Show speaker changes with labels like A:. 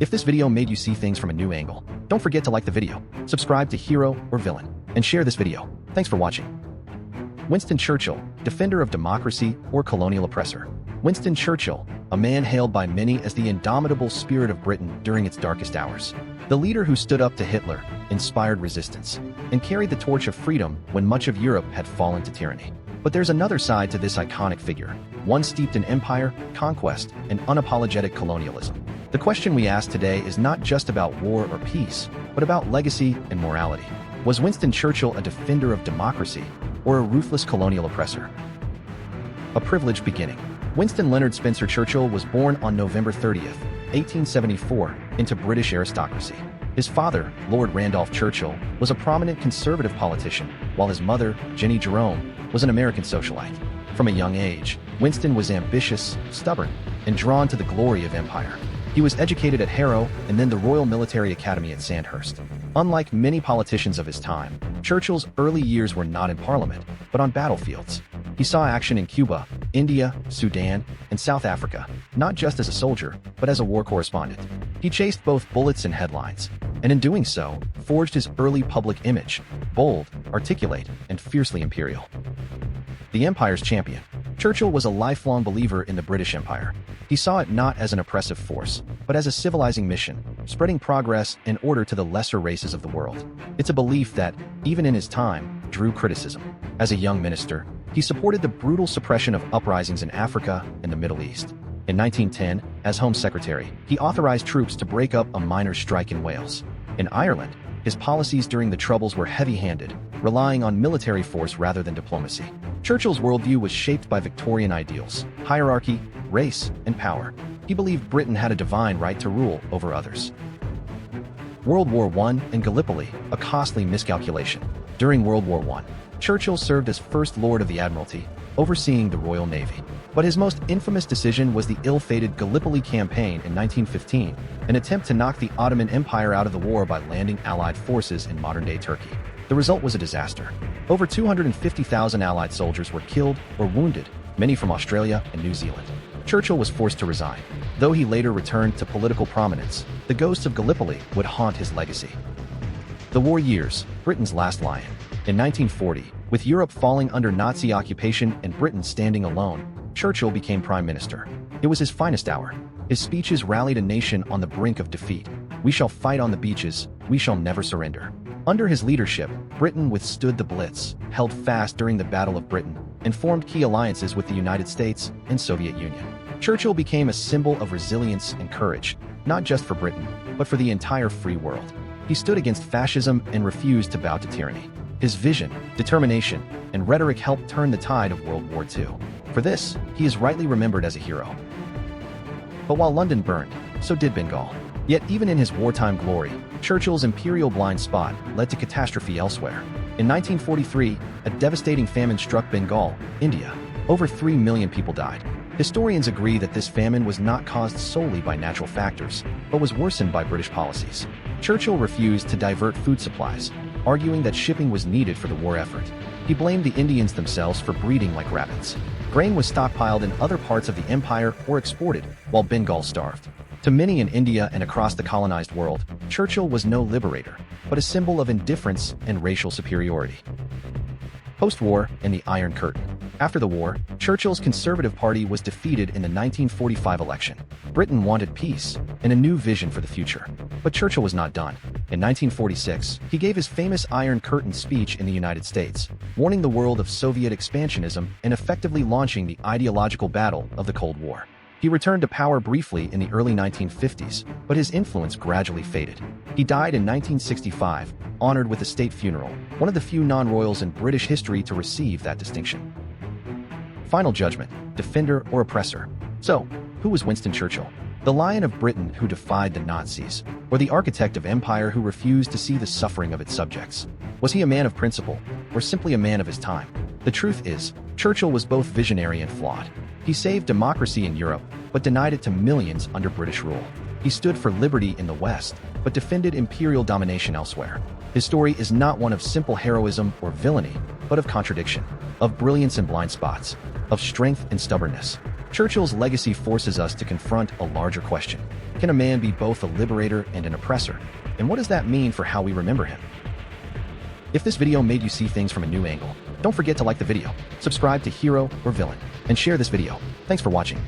A: If this video made you see things from a new angle, don't forget to like the video, subscribe to Hero or Villain, and share this video. Thanks for watching. Winston Churchill, defender of democracy or colonial oppressor. Winston Churchill, a man hailed by many as the indomitable spirit of Britain during its darkest hours. The leader who stood up to Hitler, inspired resistance, and carried the torch of freedom when much of Europe had fallen to tyranny. But there's another side to this iconic figure, one steeped in empire, conquest, and unapologetic colonialism. The question we ask today is not just about war or peace, but about legacy and morality. Was Winston Churchill a defender of democracy or a ruthless colonial oppressor? A privileged beginning. Winston Leonard Spencer Churchill was born on November 30th, 1874, into British aristocracy. His father, Lord Randolph Churchill, was a prominent conservative politician, while his mother, Jenny Jerome, was an American socialite. From a young age, Winston was ambitious, stubborn, and drawn to the glory of empire. He was educated at Harrow and then the Royal Military Academy at Sandhurst. Unlike many politicians of his time, Churchill's early years were not in Parliament, but on battlefields. He saw action in Cuba, India, Sudan, and South Africa, not just as a soldier, but as a war correspondent. He chased both bullets and headlines, and in doing so, forged his early public image, bold, articulate, and fiercely imperial. The empire's champion. Churchill was a lifelong believer in the British Empire. He saw it not as an oppressive force, but as a civilizing mission, spreading progress and order to the lesser races of the world. It's a belief that, even in his time, drew criticism. As a young minister, he supported the brutal suppression of uprisings in Africa and the Middle East. In 1910, as Home Secretary, he authorized troops to break up a miners' strike in Wales. In Ireland, his policies during the Troubles were heavy-handed, relying on military force rather than diplomacy. Churchill's worldview was shaped by Victorian ideals, hierarchy, race, and power. He believed Britain had a divine right to rule over others. World War I and Gallipoli, a costly miscalculation. During World War I, Churchill served as First Lord of the Admiralty, overseeing the Royal Navy. But his most infamous decision was the ill-fated Gallipoli campaign in 1915, an attempt to knock the Ottoman Empire out of the war by landing Allied forces in modern-day Turkey. The result was a disaster. Over 250,000 Allied soldiers were killed or wounded, many from Australia and New Zealand. Churchill was forced to resign. Though he later returned to political prominence, the ghost of Gallipoli would haunt his legacy. The war years, Britain's last lion. In 1940, with Europe falling under Nazi occupation and Britain standing alone, Churchill became prime minister. It was his finest hour. His speeches rallied a nation on the brink of defeat. We shall fight on the beaches, we shall never surrender. Under his leadership, Britain withstood the Blitz, held fast during the Battle of Britain, and formed key alliances with the United States and Soviet Union. Churchill became a symbol of resilience and courage, not just for Britain, but for the entire free world. He stood against fascism and refused to bow to tyranny. His vision, determination, and rhetoric helped turn the tide of World War II. For this, he is rightly remembered as a hero. But while London burned, so did Bengal. Yet even in his wartime glory, Churchill's imperial blind spot led to catastrophe elsewhere. In 1943, a devastating famine struck Bengal, India. Over 3 million people died. Historians agree that this famine was not caused solely by natural factors, but was worsened by British policies. Churchill refused to divert food supplies, arguing that shipping was needed for the war effort. He blamed the Indians themselves for breeding like rabbits. Grain was stockpiled in other parts of the empire or exported, while Bengal starved. To many in India and across the colonized world, Churchill was no liberator, but a symbol of indifference and racial superiority. Post-war and the Iron Curtain. After the war, Churchill's Conservative Party was defeated in the 1945 election. Britain wanted peace and a new vision for the future. But Churchill was not done. In 1946, he gave his famous Iron Curtain speech in the United States, warning the world of Soviet expansionism and effectively launching the ideological battle of the Cold War. He returned to power briefly in the early 1950s, but his influence gradually faded. He died in 1965, honored with a state funeral, one of the few non-royals in British history to receive that distinction. Final judgment, defender or oppressor. So, who was Winston Churchill? The Lion of Britain who defied the Nazis, or the architect of empire who refused to see the suffering of its subjects? Was he a man of principle, or simply a man of his time? The truth is, Churchill was both visionary and flawed. He saved democracy in Europe, but denied it to millions under British rule. He stood for liberty in the West, but defended imperial domination elsewhere. His story is not one of simple heroism or villainy, but of contradiction, of brilliance and blind spots, of strength and stubbornness. Churchill's legacy forces us to confront a larger question. Can a man be both a liberator and an oppressor? And what does that mean for how we remember him? If this video made you see things from a new angle, don't forget to like the video, subscribe to Hero or Villain, and share this video. Thanks for watching.